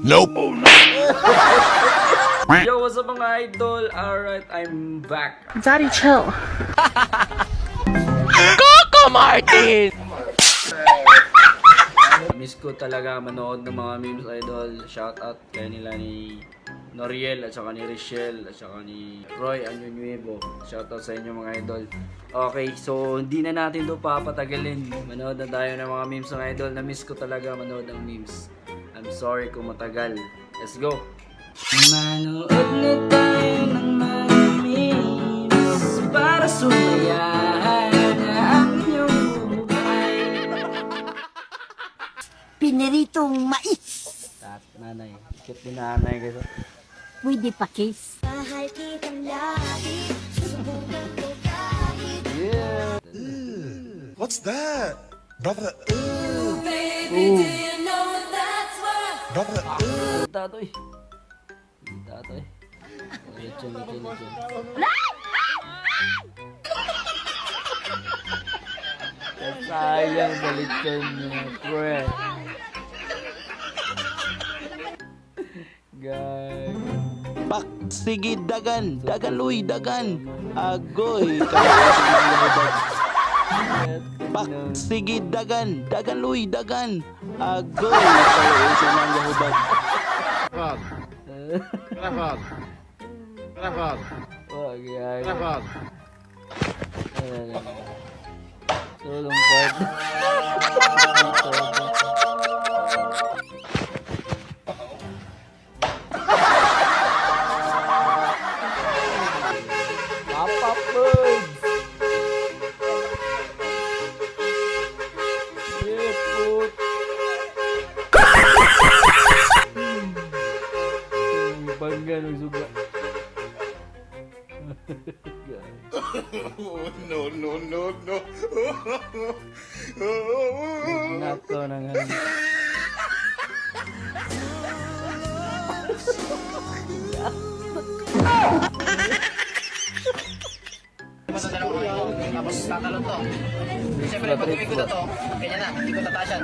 Nope. Oh, no. Yo, what's up mga idol? Alright, I'm back. Daddy, chill. Coco Martin! Miss ko talaga manood ng mga memes idol. Shout out kay nila ni Noriel at saka ni Richelle at saka ni Roy Anyo Nuevo. Shout out sa inyo mga idol. Okay, so hindi na natin to papatagalin. Manood na tayo ng mga memes ng idol. Na-miss ko talaga manood ng memes. I'm sorry kung matagal. Let's go! Manood na tayo ng mga memes para sumayahan ang iyong buhay. Piniritong mais. Nanay, cute ni nanay guys. Pwede pa kiss. Mahal kitang lagi, susubukan ko kahit Yeah! What's that? Brother, baby, do you know that's what brother, Tatoy. Tatoy. Lechon. Sayang sa lechon niya, pre. Guys. Pak, sige, dagan, luy, dagan. Agoy, Pak, sige, dagan, luy, dagan. Agoy, kalausan ng lahubad. Wag yan. Sulong part. Papa Birds! Yeah, put. Bangga ng suga. no. Nako na nga. Tapos tatalon to. Siyempre, pag tumig ko na to, ganyan na, hindi ko tatasan.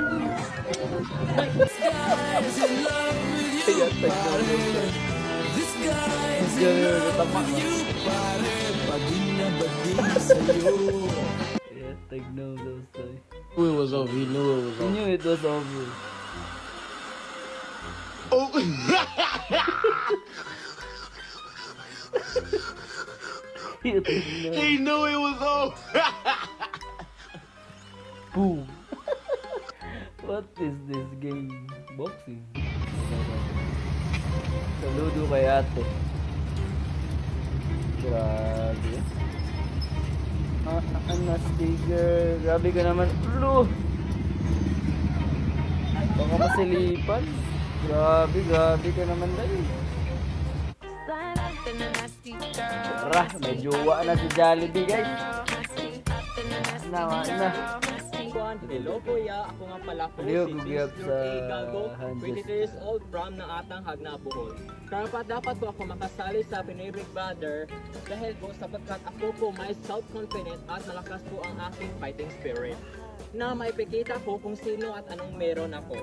Yeah, take note of those things. It was over, he knew it was He knew it was over. He knew it was over. Boom! What is this game? Boxing? Saludo kay ate. Grabe. Nasty girl. Grabe ka naman. Ulo! Baka masilipan. Grabe ka naman dali. Tara, may jowa na si Jollibee guys. Na. Hello kuya, ako nga pala po Hello, si gugiyap James sa A. Gago, Hanjes. 23 years old from Naatanghag na Bohol. Dapat po ako makasali sa Pinoy Big Brother dahil po sapagkat ako po may self-confident at malakas po ang aking fighting spirit na maipikita ko kung sino at anong meron ako.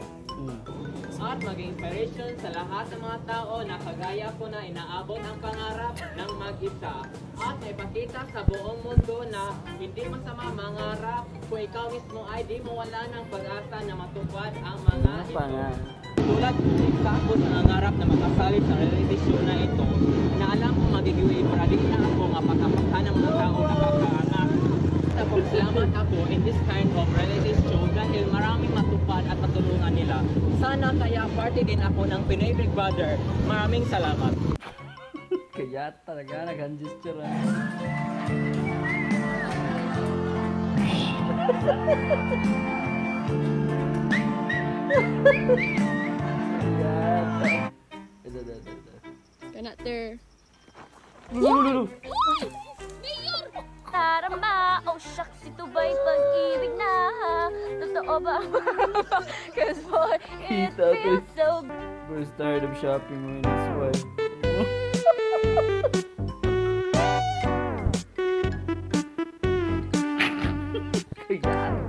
At maging inspiration sa lahat ng mga tao na kagaya ko na inaabot ang pangarap ng mag-isa. At maipakita sa buong mundo na hindi masama mangarap kung ikaw mismo ay di mo wala ng pag-asa na matupad ang mga ito. Tulad isa ako sa nangarap na makasali sa reality show na ito na alam ko magigiwi para di na ako mapakapakha ng mga tao na kakaangat. Salamat ako in this kind of reality show dahil maraming matupad at matulungan nila. Sana kaya party din ako ng Pinoy Big Brother. Maraming salamat. Kaya talaga nag-gesture. Cannot there. Tarama, oh shucks, ito ba'y pag-ibig na? Totoo ba? Cause boy, it Tita, feels so First tired of shopping when his wife. Kaya,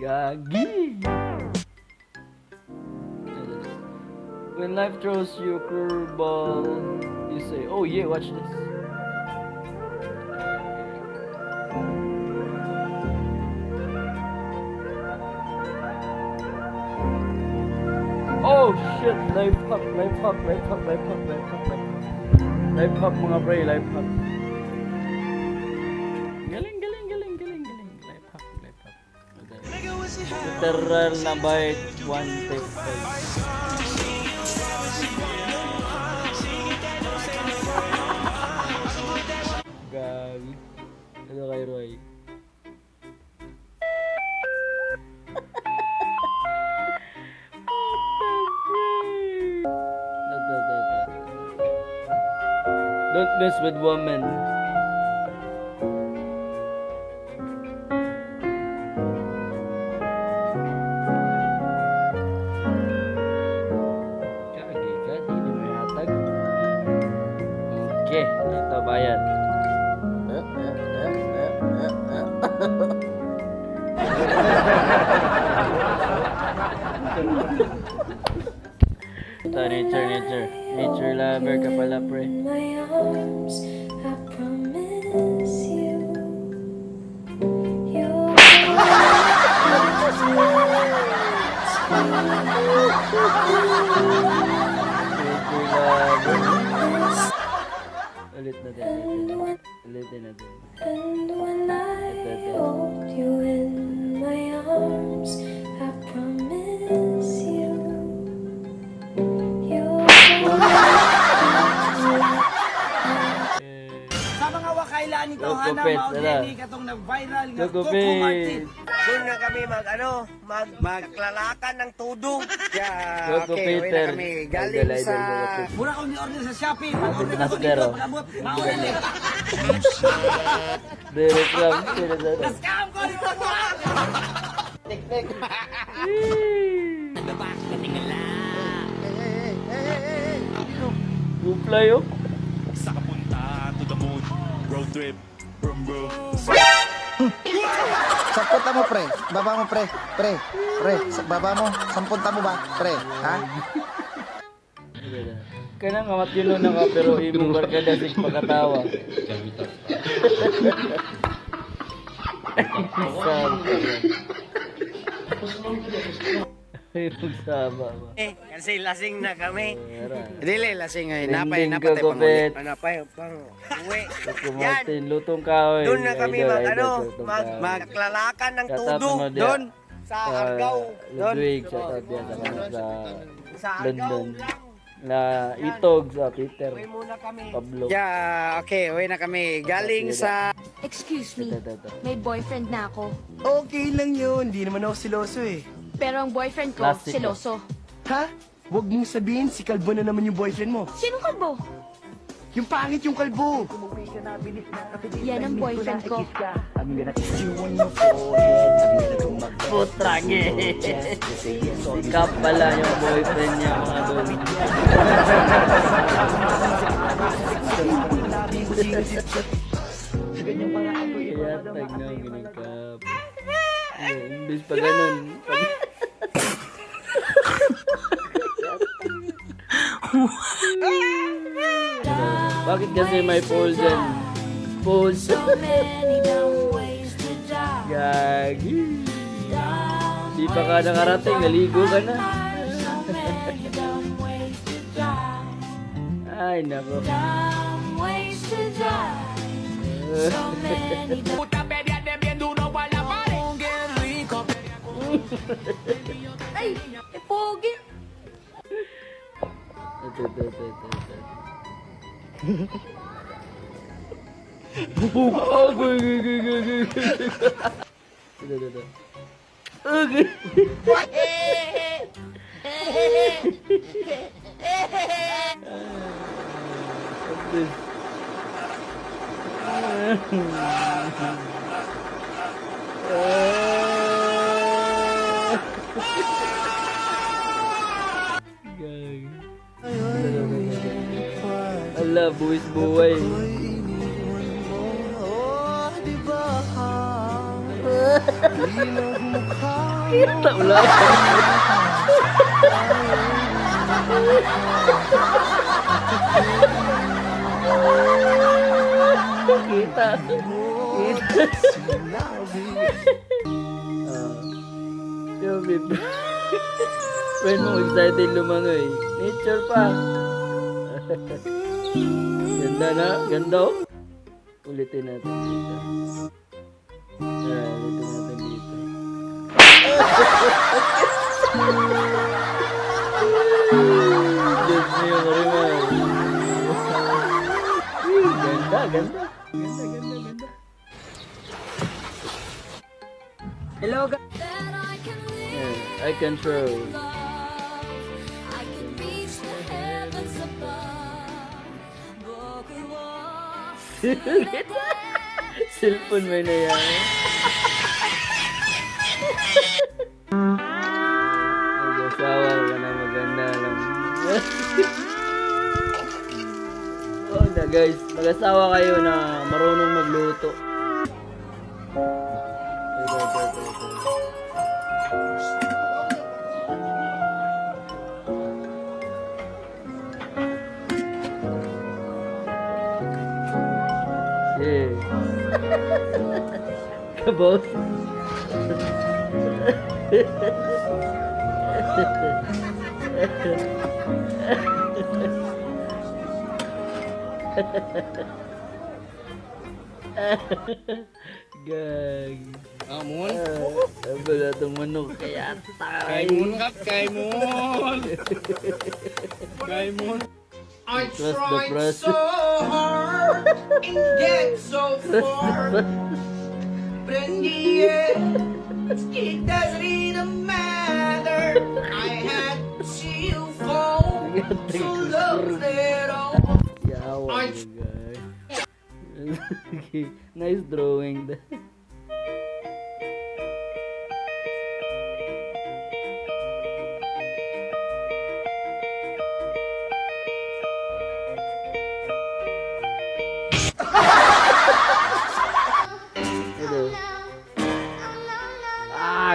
Gagi. When life throws you a curveball, you say, "Oh yeah, watch this." Oh shit! Life hack, life hack, life hack, life hack, life hack, life hack. Life hack mga pre, life hack. Galing, galing, galing, galing, galing. Life hack, life hack. Literal na bite, one take. Gabi. Hello kay Roy. Don't mess with women. Kagi ka, hindi mo yatag. Okay, ito bayad. Ito, nature lover ka pala, pre. My arms, I promise you. You'll Nature lover. Ulit natin. Ulitin natin. and when I hold you in my arms, I promise you. You'll Sa mga wakailan nito, Coco Hana Pets, Maudini, katong nag-viral nga Coco Coco Martin. Pets. Doon na kami maglalakan ng tudo. Yeah, Coco okay, uwi Peter. na kami. Galing Idol, sa... Coco Pets. Mura kong ni-order sa Shopee. Pag-order ako Master, dito, oh. pag-abot, maulin eh. Direct lang. Scam ko dito mo! Bufly, oh. Sa kapunta to the moon. Road trip. Brum brum. Sampunta mo, pre. Baba mo, pre. Pre. Baba mo. Sampunta mo ba, pre? Ha? Kanang amat yun na ka pero imong barkada sig pagkatawa. Imong sama ba? Kasi lasing na kami. Era. Dili, lasing ay. Trending Napay Coco pangulit. Pets. Napay pang uwi. Coco Yan. Martin, lutong kahoy. Doon na kami Idol, mag, idol, ano, lutong kahoy. maglalakan ng Shout out tudo. naman dia. Doon. Sa Argao. Doon. Ludwig, shout out dia sa kanila sa Sa Argao London. lang. Na itog sa Peter. Uwi muna kami. Pablo. Yeah, okay. Uwi na kami. Galing sa... Excuse me, Ito. may boyfriend na ako. Okay lang yun. Di naman ako siloso eh. Pero ang boyfriend ko, Plastic. siloso. Ha? Huwag mong sabihin si Kalbo na naman yung boyfriend mo. Sino kalbo? Yung pangit yung Kalbo. Yan ang boyfriend ko. Putrage. Sikap pala yung boyfriend niya mga doon. Kaya tag na ginikap. Imbis pa ganun. Bakit kasi may pole dyan? Pole sa... Gagi. Di pa ka nakarating, naligo ka na. Ay, nako. Ay, pogi. Ito. Ito. Ala, buwis buhay. Kita ulang. Kita. Yo, babe. When mo excited lumangoy. Nature pa. Ganda na. Ganda oh. Ulitin natin dito. Ulitin natin dito. Diyos mo yung Marimar. Ganda, ganda. Ganda, ganda, ganda. Hello guys. Yeah, I control. Cellphone mo na yan. Nag-asawa ka na maganda lang. Oh na guys, mag-asawa kayo na marunong magluto. Yeah. Kabos. Gag. Amon. Wala itong manok kaya taray. Kay Moon kap, kay Moon. Kay Moon. I Trust the tried press. so hard and get so far. But in the end, it doesn't even matter. I had to see you fall. So love it all. Yawa mo guys. Nice drawing.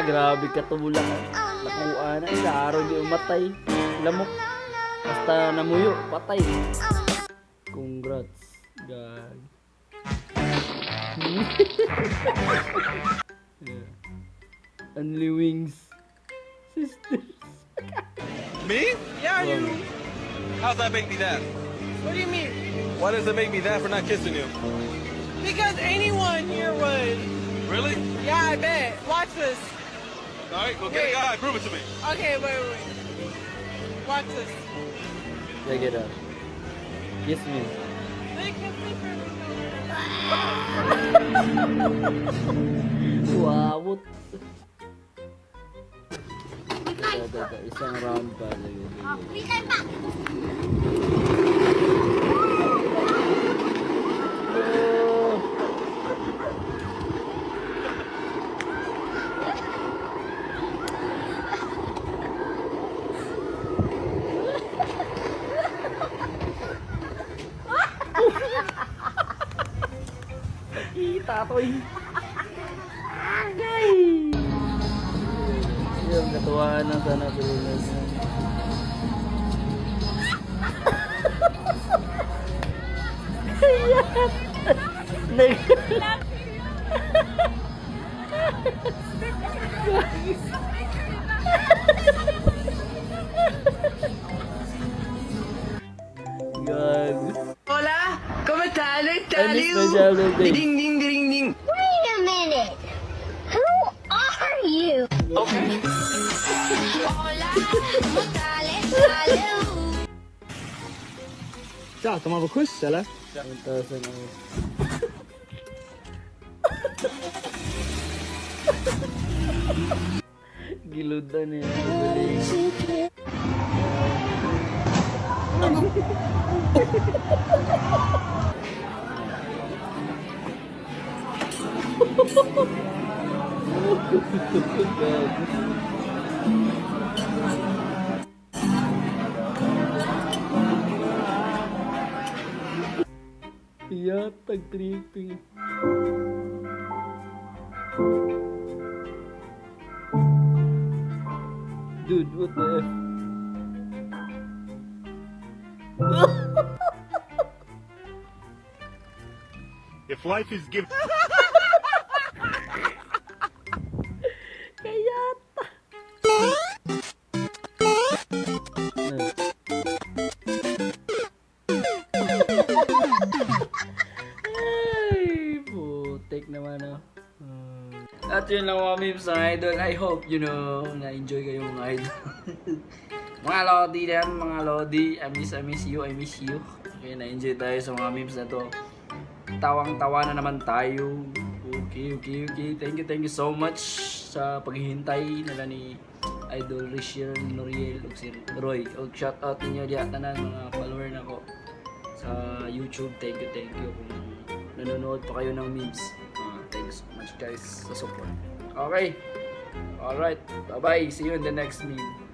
Grabe ka tumula ka. Nakuha na. Sa araw di umatay. Lamok. Basta namuyo. Patay. Congrats. God. Yeah. Only wings. Sisters. Me? Yeah, you. How's that make me that? What do you mean? Why does it make me that for not kissing you? Because anyone here would. Really? Yeah, I bet. Watch this. All right, go get a guy. Prove it to me. Okay, wait. Watch this. Check it out. Kiss me. Wow. Isang round pa. Tatoy. Agay. Yung katuwaan ng sana pilunan. Gag. Hola, ¿cómo estás? I miss my childhood days. Ding ding ding ding. Wait a minute. Who are you? Okay. Ciao, tomavo questo, eller? 1,000 ako. Giludan eh. Yatag tripping. dude? What the F? If life is given. Ay, putik naman ah. At yun lang mga memes mga idol. I hope you know na-enjoy kayo mga idol. Mga Lodi yan, mga Lodi. I miss you. Okay, na-enjoy tayo sa mga memes na to. Tawang-tawa na naman tayo. Okay. Thank you so much sa paghihintay nila ni Idol Rachel, Noriel, o si Roy. O shout out ninyo diya tanan mga follower na ko sa YouTube. Thank you kung nanonood pa kayo ng memes. Thank you so much guys sa support. Okay. Alright. Bye-bye. See you in the next meme.